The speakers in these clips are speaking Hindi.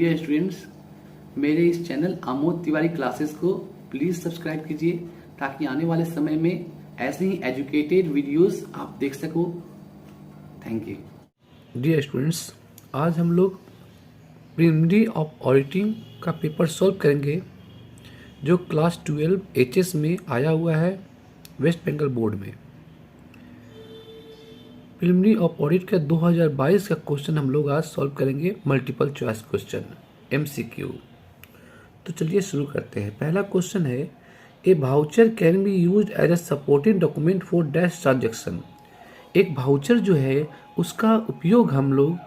डियर स्टूडेंट्स, मेरे इस चैनल आमोद तिवारी क्लासेस को प्लीज़ सब्सक्राइब कीजिए ताकि आने वाले समय में ऐसे ही एजुकेटेड वीडियोस आप देख सको। Thank you. डियर स्टूडेंट्स, आज हम लोग प्रिलिमिनरी ऑफ ऑडिटिंग का पेपर सॉल्व करेंगे जो क्लास 12 HS में आया हुआ है वेस्ट बंगाल बोर्ड में। प्रिलिमिनरी ऑफ ऑडिट का 2022 का क्वेश्चन हम लोग आज सॉल्व करेंगे, मल्टीपल चॉइस क्वेश्चन MCQ। तो चलिए शुरू करते हैं। पहला क्वेश्चन है, a voucher can be used as a supporting document for dash transaction. एक वाउचर जो है उसका उपयोग हम लोग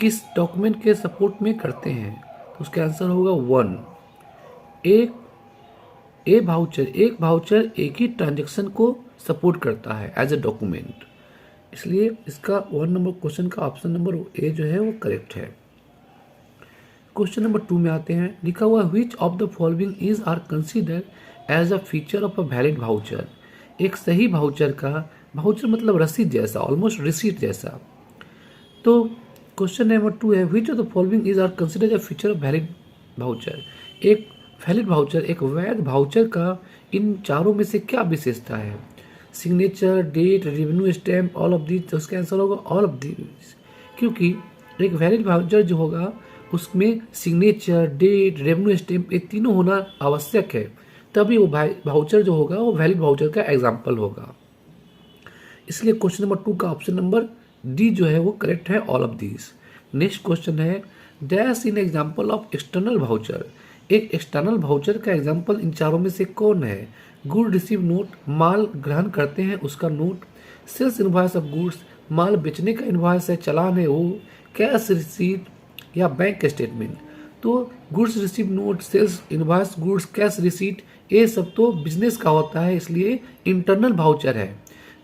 किस डॉक्यूमेंट के सपोर्ट में करते हैं? तो उसका आंसर होगा 1। एक वाउचर एक ही ट्रांजैक्शन को सपोर्ट करता है एज अ डॉक्यूमेंट, इसलिए इसका 1 नंबर क्वेश्चन का ऑप्शन नंबर ए जो है वो करेक्ट है। क्वेश्चन नंबर 2 में आते हैं। लिखा हुआ which of the following is are considered as a feature of a valid voucher. एक सही वाउचर मतलब रसीद जैसा, ऑलमोस्ट रिसीट जैसा। तो क्वेश्चन नंबर 2 है, which of the following is are considered a feature of valid voucher. एक वैलिड वाउचर, एक वैध वाउचर का इन चारों में से क्या विशेषता है? Signature, date, revenue stamp, all of these. तो उसका आंसर होगा ऑल ऑफ दीज, क्योंकि एक वैलिड वाउचर जो होगा उसमें सिग्नेचर, डेट, रेवेन्यू स्टैम्प ये तीनों होना आवश्यक है, तभी वो वाउचर जो होगा वो वैलिड वाउचर का एग्जाम्पल होगा। इसलिए क्वेश्चन नंबर 2 का ऑप्शन नंबर डी जो है वो करेक्ट है, all of these. Next question है, dash in example of external voucher. एक एक्सटर्नल वाउचर का एग्जाम्पल इन चारों में से कौन है? गुड रिसीव नोट, माल ग्रहण करते हैं उसका note. Sales invoice of goods, माल बेचने का इनवॉइस है, चालान है वो। कैश रिसीट या बैंक स्टेटमेंट। तो goods receive note, sales invoice, goods, cash receipt ये सब तो बिजनेस का होता है, इसलिए इंटरनल वाउचर है।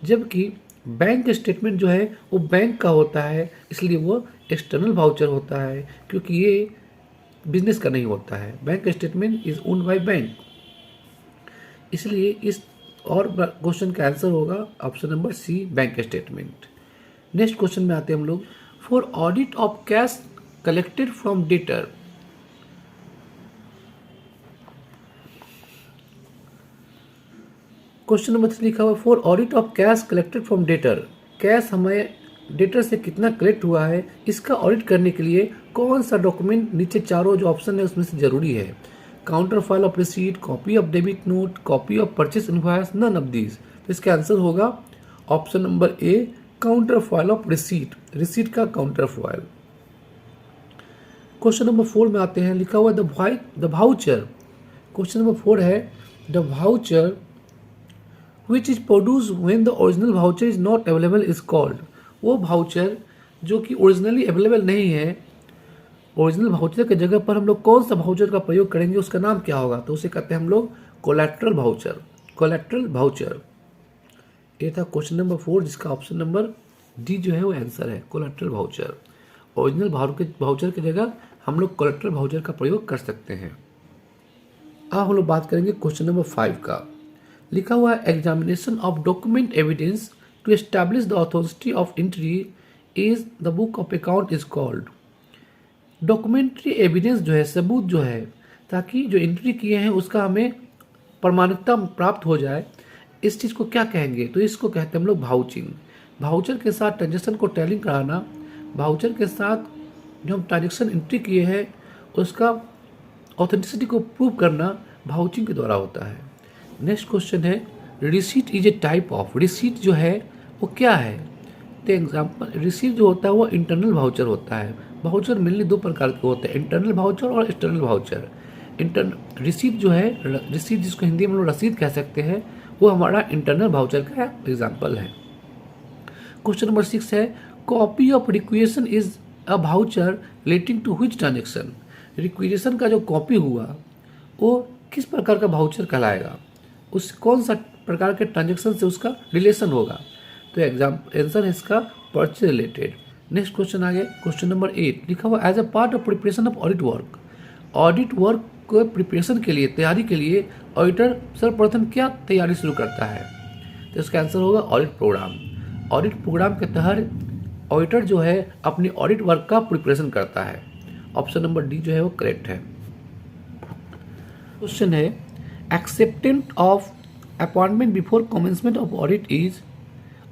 जबकि बैंक स्टेटमेंट जो है वो बैंक का होता है, इसलिए वो एक्सटर्नल वाउचर होता है, क्योंकि ये बिजनेस का नहीं होता है। Bank statement is owned by bank, इसलिए इस और क्वेश्चन का आंसर होगा option number C, bank statement. Next question में आते हैं हम लोग। For audit of cash collected from debtor. Question number 3 लिखा हुआ, for audit of cash collected from debtor. Cash हमारे डेटर से कितना कलेक्ट हुआ है, इसका ऑडिट करने के लिए कौन सा डॉक्यूमेंट नीचे चारों जो ऑप्शन है उसमें से जरूरी है? Counter file of receipt, copy of debit note, copy of purchase invoice, none of these. तो इसका आंसर होगा option number A, counter file of receipt, receipt का काउंटर फाइल। क्वेश्चन नंबर 4 में आते हैं। लिखा हुआ द वाउचर। क्वेश्चन नंबर 4 है, the voucher which is produce when the original voucher is not available is called. वो वाउचर जो कि ओरिजिनली अवेलेबल नहीं है, ओरिजिनल वाउचर की जगह पर हम लोग कौन सा वाउचर का प्रयोग करेंगे, उसका नाम क्या होगा? तो उसे कहते हैं हम लोग कोलैटरल वाउचर। कोलैटरल वाउचर ये था क्वेश्चन नंबर 4, जिसका ऑप्शन नंबर डी जो है वो आंसर है, कोलैटरल वाउचर। ओरिजिनल वाउचर की जगह हम लोग कोलैटरल वाउचर का प्रयोग कर सकते हैं। अब हम लोग बात करेंगे क्वेश्चन नंबर 5 का। लिखा हुआ है, examination of document evidence to establish the authenticity of entry is the book of account is called. Documentary evidence जो है, सबूत जो है, ताकि जो एंट्री किए हैं उसका हमें प्रमाणिकता प्राप्त हो जाए, इस चीज़ को क्या कहेंगे? तो इसको कहते हैं हम लोग वाउचिंग। वाउचर के साथ ट्रांजेक्शन को टैलिंग कराना, वाउचर के साथ जो हम ट्रांजेक्शन एंट्री किए हैं उसका ऑथेंटिसिटी को प्रूव करना वाउचिंग के द्वारा होता है। नेक्स्ट क्वेश्चन है, receipt is a type of. Receipt जो है वो क्या है? तो एग्जाम्पल, रिसीट जो होता है वो इंटरनल वाउचर होता है। वाउचर मेनली 2 प्रकार के होते हैं, इंटरनल वाउचर और एक्सटर्नल वाउचर। रिसीट जो है, रिसीट जिसको हिंदी में हम लोग रसीद कह सकते हैं, वो हमारा इंटरनल वाउचर का एग्जाम्पल है। क्वेश्चन नंबर 6 है, copy of requisition is a voucher relating to which transaction. Requisition का जो कॉपी हुआ वो किस प्रकार का वाउचर कहलाएगा, उस कौन सा प्रकार के ट्रांजेक्शन से उसका रिलेशन होगा? तो आंसर है इसका परचेज रिलेटेड। नेक्स्ट क्वेश्चन आ गया, क्वेश्चन नंबर 8। लिखा हुआ, as a part of preparation of audit work. Audit work को प्रिपरेशन के लिए, तैयारी के लिए ऑडिटर सर्वप्रथम क्या तैयारी शुरू करता है? तो इसका आंसर होगा ऑडिट प्रोग्राम। ऑडिट प्रोग्राम के तहत ऑडिटर जो है अपनी ऑडिट वर्क का प्रिपरेशन करता है। ऑप्शन नंबर डी जो है वो करेक्ट है। क्वेश्चन है acceptance of appointment before commencement of audit is,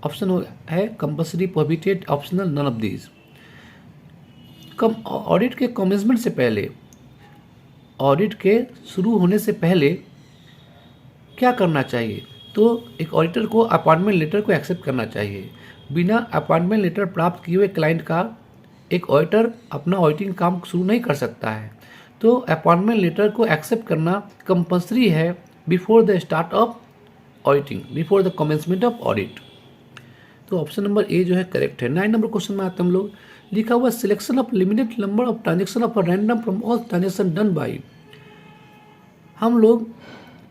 option है compulsory, prohibited, optional, none of these. Audit के कमेंसमेंट से पहले, ऑडिट के शुरू होने से पहले क्या करना चाहिए? तो एक ऑडिटर को अपॉइंटमेंट लेटर को एक्सेप्ट करना चाहिए। बिना अपॉइंटमेंट लेटर प्राप्त किए हुए क्लाइंट का एक ऑडिटर अपना ऑडिटिंग काम शुरू नहीं कर सकता है। तो अपॉइंटमेंट लेटर को एक्सेप्ट करना कंपल्सरी है before the start of auditing, before the commencement of audit. तो ऑप्शन नंबर ए जो है करेक्ट है। 9 नंबर क्वेश्चन में आते हम लोग, लिखा हुआ selection of limited number of transaction of random from all transaction done by. हम लोग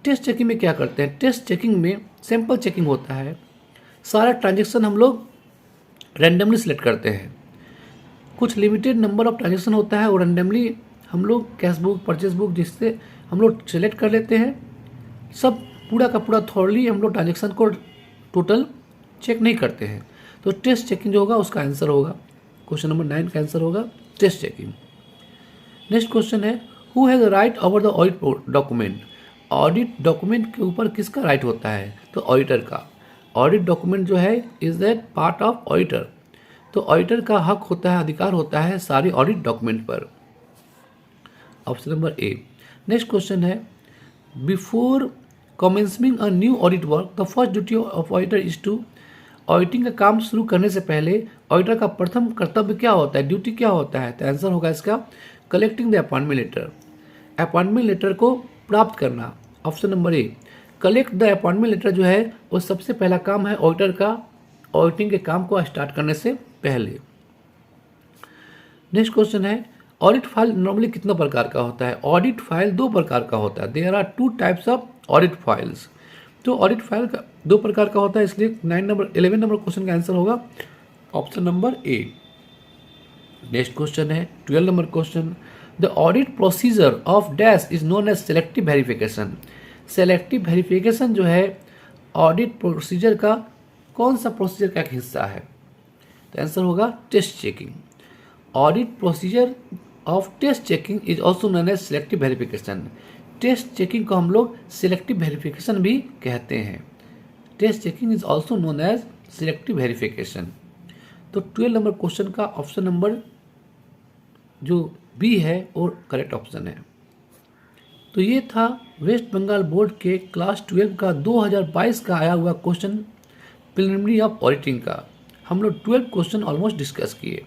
टेस्ट चेकिंग में क्या करते हैं? टेस्ट चेकिंग में सैंपल चेकिंग होता है, सारा ट्रांजेक्शन हम लोग रैंडमली सिलेक्ट करते हैं। कुछ लिमिटेड नंबर ऑफ ट्रांजेक्शन होता है और रैंडमली हम लोग कैश बुक, परचेज बुक, जिससे हम लोग सेलेक्ट कर लेते हैं। सब पूरा का पूरा थॉरली हम लोग ट्रांजेक्शन को टोटल चेक नहीं करते हैं। तो टेस्ट चेकिंग जो होगा उसका आंसर होगा, क्वेश्चन नंबर 9 का आंसर होगा टेस्ट चेकिंग। नेक्स्ट क्वेश्चन है who has right over the audit document. Audit document के ऊपर किसका राइट होता है? तो ऑडिटर का। ऑडिट डॉक्यूमेंट जो है is that part of auditor. तो ऑडिटर का हक होता है, अधिकार होता है सारे ऑडिट डॉक्यूमेंट पर। Option number A. Next question है before commencing a new audit work the first duty of auditor is to. Auditing का काम शुरू करने से पहले ऑडिटर का प्रथम कर्तव्य क्या होता है, ड्यूटी क्या होता है? तो आंसर होगा इसका collecting the appointment letter. Appointment letter को प्राप्त करना। Option number A. Collect the appointment letter जो है वो सबसे पहला काम है ऑडिटर का, ऑडिटिंग के काम को स्टार्ट करने से पहले। नेक्स्ट क्वेश्चन है ऑडिट फाइल नॉर्मली कितना प्रकार का होता है? ऑडिट फाइल 2 प्रकार का होता है। There are 2 types of audit files. तो ऑडिट फाइल का 2 प्रकार का होता है, इसलिए 11 नंबर क्वेश्चन का आंसर होगा option number A. Next question है 12 number question, the audit procedure of dash is known as selective verification. Selective verification जो है ऑडिट प्रोसीजर का कौन सा प्रोसीजर का एक हिस्सा है? तो आंसर होगा test checking. Audit procedure of test checking is also known as selective verification. Test checking को हम लोग सेलेक्टिव वेरिफिकेशन भी कहते हैं। Test checking is also known as selective verification. तो 12 नंबर क्वेश्चन का ऑप्शन नंबर जो बी है और करेक्ट ऑप्शन है। तो ये था वेस्ट बंगाल बोर्ड के क्लास 12 का 2022 का आया हुआ क्वेश्चन प्रिलिमिनरी ऑफ ऑडिटिंग का। हम लोग 12 क्वेश्चन ऑलमोस्ट डिस्कस किए।